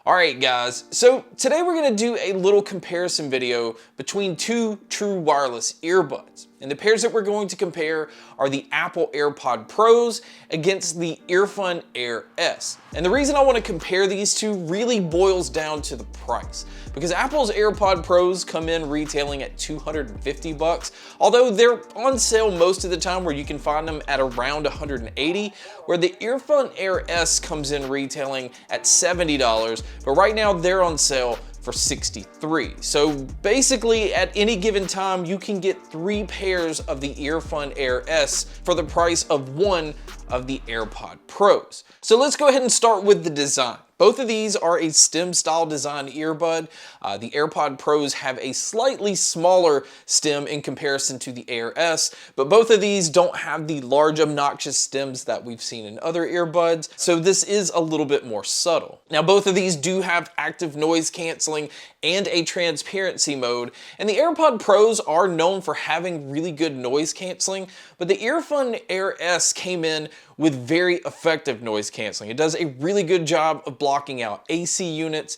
Alright guys, so today we're going to do a little comparison video between two true wireless earbuds. And the pairs that we're going to compare are the Apple AirPod Pros against the EarFun Air S. And the reason I want to compare these two really boils down to the price. Because Apple's AirPod Pros come in retailing at $250, although they're on sale most of the time where you can find them at around $180, where the EarFun Air S comes in retailing at $70, but right now they're on sale for $63. So basically at any given time, you can get 3 pairs of the EarFun Air S for the price of one of the AirPod Pros. So let's go ahead and start with the design. Both of these are a stem style design earbud. The AirPod Pros have a slightly smaller stem in comparison to the Air S, but both of these don't have the large obnoxious stems that we've seen in other earbuds, so this is a little bit more subtle. Now both of these do have active noise canceling and a transparency mode, and the AirPod Pros are known for having really good noise canceling, but the EarFun Air S came in with very effective noise canceling. It does a really good job of blocking out AC units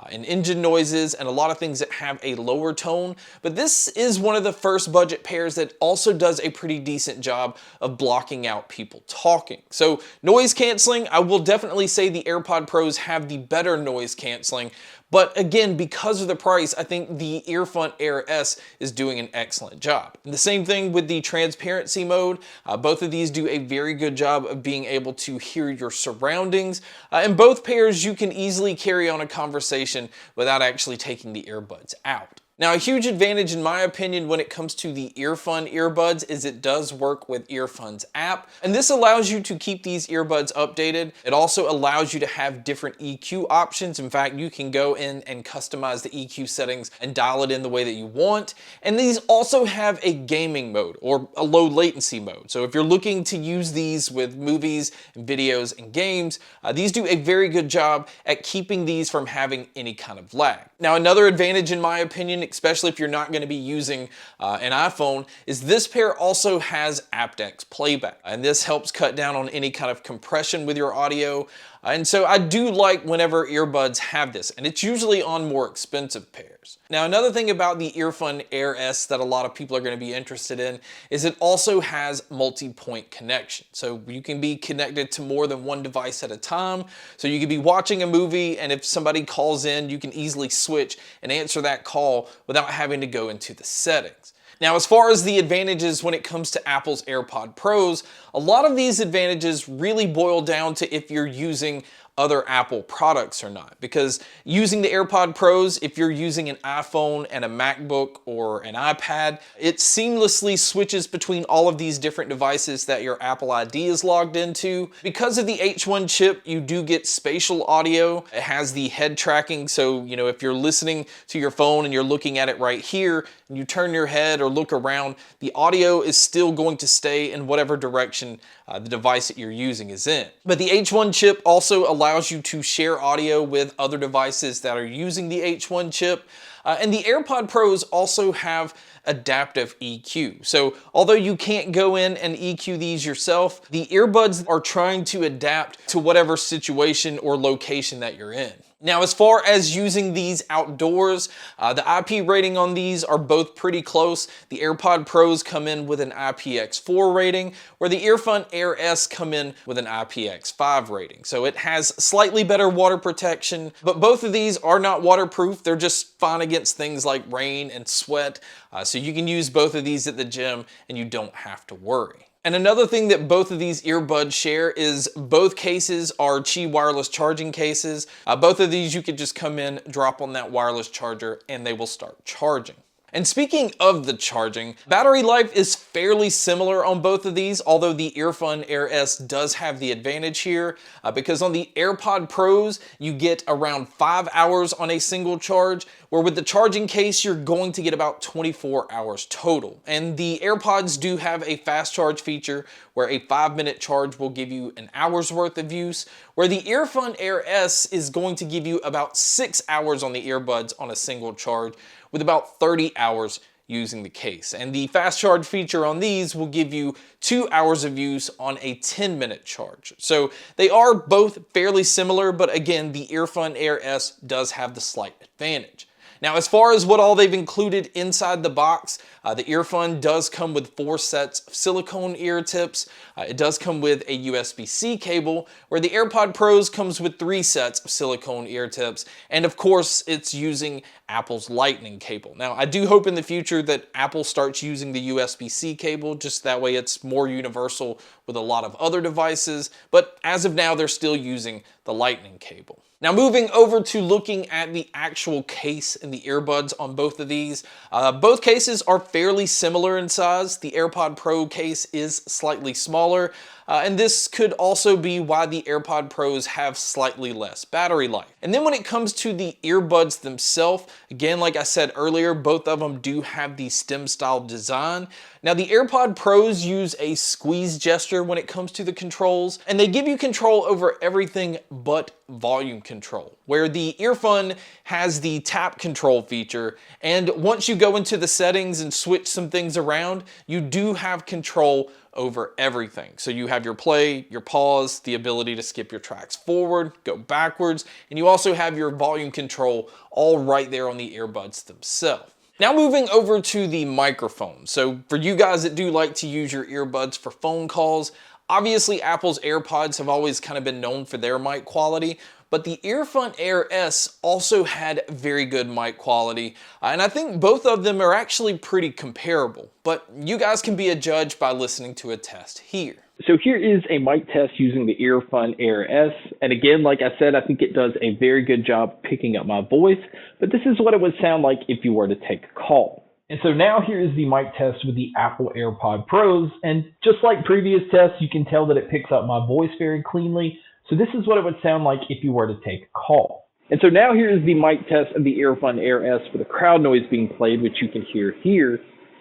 and engine noises and a lot of things that have a lower tone, but this is one of the first budget pairs that also does a pretty decent job of blocking out people talking. So noise canceling, I will definitely say the AirPod Pros have the better noise canceling, but again, because of the price, I think the EarFun Air S is doing an excellent job. And the same thing with the transparency mode. Both of these do a very good job of being able to hear your surroundings. In both pairs, you can easily carry on a conversation without actually taking the earbuds out. Now, a huge advantage in my opinion when it comes to the EarFun earbuds is it does work with EarFun's app, and this allows you to keep these earbuds updated. It also allows you to have different EQ options. In fact, you can go in and customize the EQ settings and dial it in the way that you want. And these also have a gaming mode or a low latency mode. So if you're looking to use these with movies and videos and games, these do a very good job at keeping these from having any kind of lag. Now, another advantage in my opinion, especially if you're not going to be using an iPhone, is this pair also has aptX playback. And this helps cut down on any kind of compression with your audio. And so I do like whenever earbuds have this, and it's usually on more expensive pairs. Now, another thing about the EarFun Air S that a lot of people are going to be interested in is it also has multi-point connection. So you can be connected to more than one device at a time. So you could be watching a movie, and if somebody calls in, you can easily switch and answer that call without having to go into the settings. Now, as far as the advantages when it comes to Apple's AirPod Pros, a lot of these advantages really boil down to if you're using other Apple products or not. Because using the AirPod Pros, if you're using an iPhone and a MacBook or an iPad, it seamlessly switches between all of these different devices that your Apple ID is logged into. Because of the H1 chip, you do get spatial audio. It has the head tracking, so if you're listening to your phone and you're looking at it right here, and you turn your head or look around, the audio is still going to stay in whatever direction the device that you're using is in. But the H1 chip also allows you to share audio with other devices that are using the H1 chip. And the AirPod Pros also have adaptive EQ. So although you can't go in and EQ these yourself, the earbuds are trying to adapt to whatever situation or location that you're in. Now, as far as using these outdoors, the IP rating on these are both pretty close. The AirPod Pros come in with an IPX4 rating, where the EarFun Air S come in with an IPX5 rating. So it has slightly better water protection, but both of these are not waterproof. They're just fine against things like rain and sweat. So you can use both of these at the gym and you don't have to worry. And another thing that both of these earbuds share is both cases are Qi wireless charging cases. Both of these you could just come in, drop on that wireless charger, and they will start charging. And speaking of the charging, battery life is fairly similar on both of these, although the EarFun Air S does have the advantage here because on the AirPod Pros, you get around 5 hours on a single charge, where with the charging case, you're going to get about 24 hours total. And the AirPods do have a fast charge feature where a 5-minute charge will give you an hour's worth of use, where the EarFun Air S is going to give you about 6 hours on the earbuds on a single charge, with about 30 hours using the case. And the fast charge feature on these will give you 2 hours of use on a 10-minute charge. So they are both fairly similar, but again, the EarFun Air S does have the slight advantage. Now, as far as what all they've included inside the box, the EarFun does come with 4 sets of silicone ear tips. It does come with a USB-C cable, where the AirPod Pros comes with 3 sets of silicone ear tips. And of course, it's using Apple's Lightning cable. Now, I do hope in the future that Apple starts using the USB-C cable, just that way it's more universal with a lot of other devices. But as of now, they're still using the Lightning cable. Now, moving over to looking at the actual case and the earbuds on both of these. Both cases are fairly similar in size. The AirPod Pro case is slightly smaller, and this could also be why the AirPod Pros have slightly less battery life. And then when it comes to the earbuds themselves, again, like I said earlier, both of them do have the stem style design. Now, the AirPod Pros use a squeeze gesture when it comes to the controls, and they give you control over everything but volume control, where the EarFun has the tap control feature, and once you go into the settings and switch some things around, you do have control over everything. So you have your play, your pause, the ability to skip your tracks forward, go backwards, and you also have your volume control all right there on the earbuds themselves. Now, moving over to the microphone. So for you guys that do like to use your earbuds for phone calls, obviously Apple's AirPods have always kind of been known for their mic quality, but the EarFun Air S also had very good mic quality, and I think both of them are actually pretty comparable, but you guys can be a judge by listening to a test here. So here is a mic test using the EarFun Air S, and again, like I said, I think it does a very good job picking up my voice, but this is what it would sound like if you were to take a call. And so now here is the mic test with the Apple AirPod Pros, and just like previous tests, you can tell that it picks up my voice very cleanly. So this is what it would sound like if you were to take a call. And so now here is the mic test of the EarFun Air S with a crowd noise being played, which you can hear here.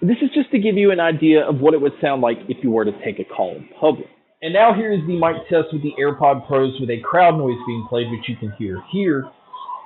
This is just to give you an idea of what it would sound like if you were to take a call in public. And now here is the mic test with the AirPod Pros with a crowd noise being played, which you can hear here.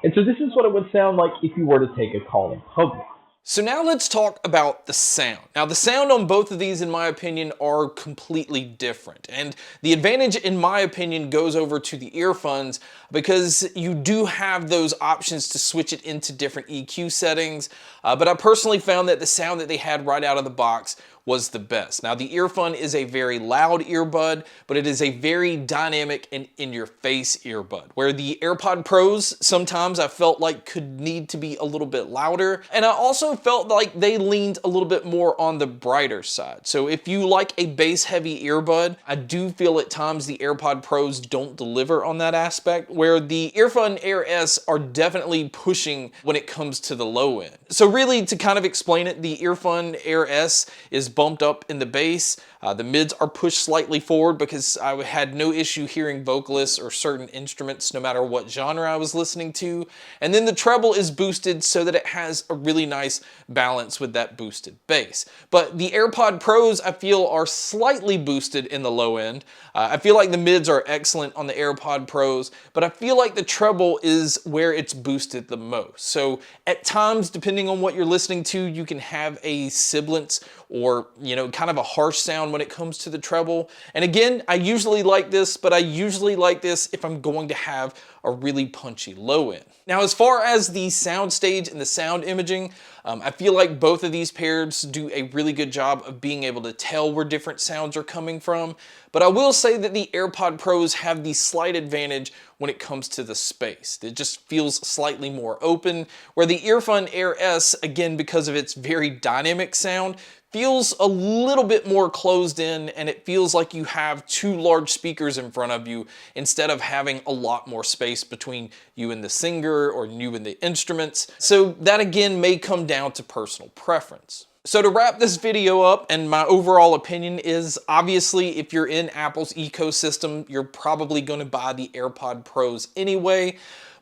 And so this is what it would sound like if you were to take a call in public. So now let's talk about the sound. Now, the sound on both of these, in my opinion, are completely different. And the advantage, in my opinion, goes over to the earphones because you do have those options to switch it into different EQ settings. But I personally found that the sound that they had right out of the box was the best. Now, the EarFun is a very loud earbud, but it is a very dynamic and in-your-face earbud, where the AirPod Pros sometimes I felt like could need to be a little bit louder, and I also felt like they leaned a little bit more on the brighter side. So if you like a bass-heavy earbud, I do feel at times the AirPod Pros don't deliver on that aspect, where the EarFun Air S are definitely pushing when it comes to the low end. So really, to kind of explain it, the EarFun Air S is bumped up in the bass. The mids are pushed slightly forward because I had no issue hearing vocalists or certain instruments no matter what genre I was listening to. And then the treble is boosted so that it has a really nice balance with that boosted bass. But the AirPod Pros I feel are slightly boosted in the low end. I feel like the mids are excellent on the AirPod Pros, but I feel like the treble is where it's boosted the most. So at times, depending on what you're listening to, you can have a sibilance or, kind of a harsh sound when it comes to the treble. And again, I usually like this, but I usually like this if I'm going to have a really punchy low end. Now, as far as the Soundstage and the sound imaging, I feel like both of these pairs do a really good job of being able to tell where different sounds are coming from. But I will say that the AirPod Pros have the slight advantage when it comes to the space. It just feels slightly more open, where the EarFun Air S, again, because of its very dynamic sound, feels a little bit more closed in, and it feels like you have two large speakers in front of you instead of having a lot more space between you and the singer or you and the instruments. So that again may come down to personal preference. So to wrap this video up, and my overall opinion is, obviously, if you're in Apple's ecosystem, you're probably going to buy the AirPod Pros anyway.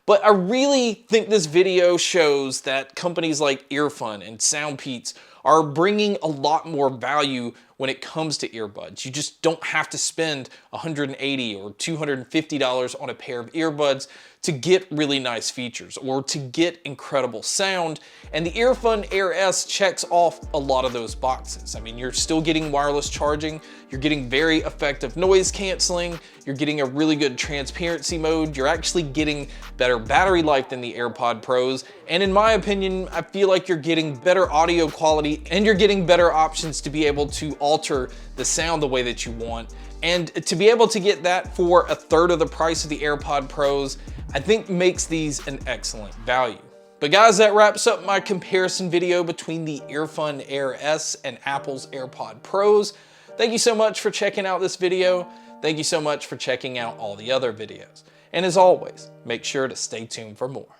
But I really think this video shows that companies like EarFun and SoundPeats are bringing a lot more value when it comes to earbuds. You just don't have to spend $180 or $250 on a pair of earbuds to get really nice features or to get incredible sound. And the EarFun Air S checks off a lot of those boxes. I mean, you're still getting wireless charging, you're getting very effective noise canceling, you're getting a really good transparency mode, you're actually getting better battery life than the AirPod Pros, and in my opinion, I feel like you're getting better audio quality and you're getting better options to be able to alter the sound the way that you want. And to be able to get that for a third of the price of the AirPod Pros, I think makes these an excellent value. But guys, that wraps up my comparison video between the EarFun Air S and Apple's AirPod Pros. Thank you so much for checking out this video. Thank you so much for checking out all the other videos. And as always, make sure to stay tuned for more.